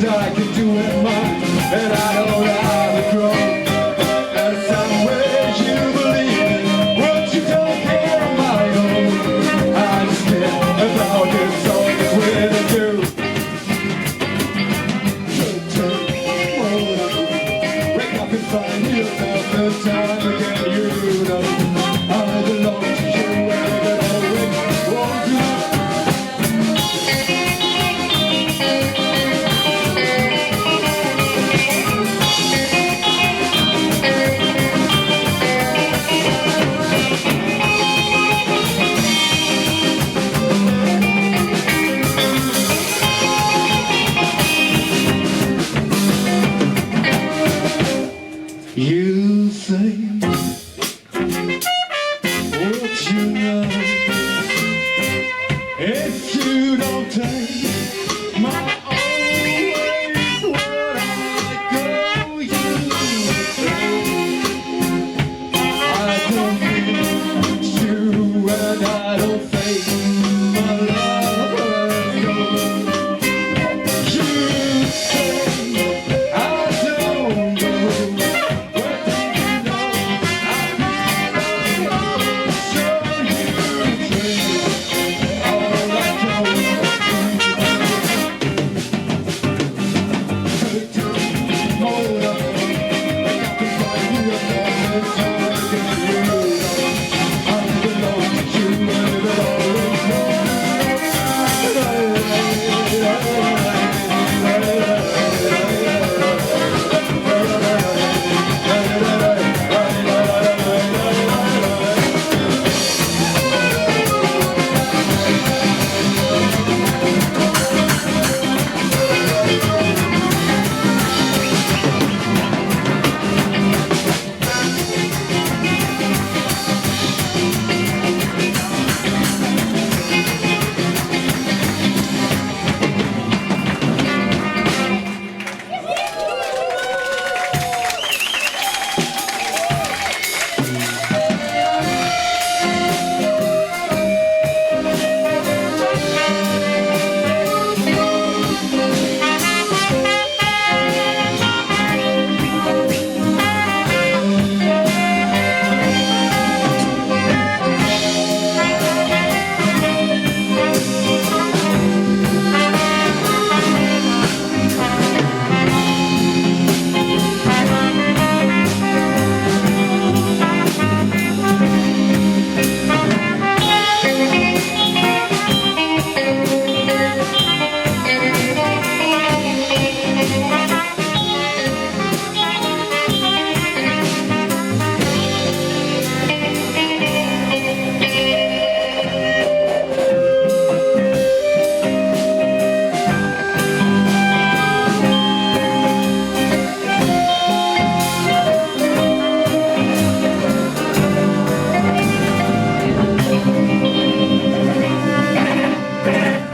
I can do it mine, and I know how to grow. And some ways you believe it, but you don't care on my own. I just care about this song is where to do. Wake up and find yourself the time again. You know I belong to you, and I always want to. You say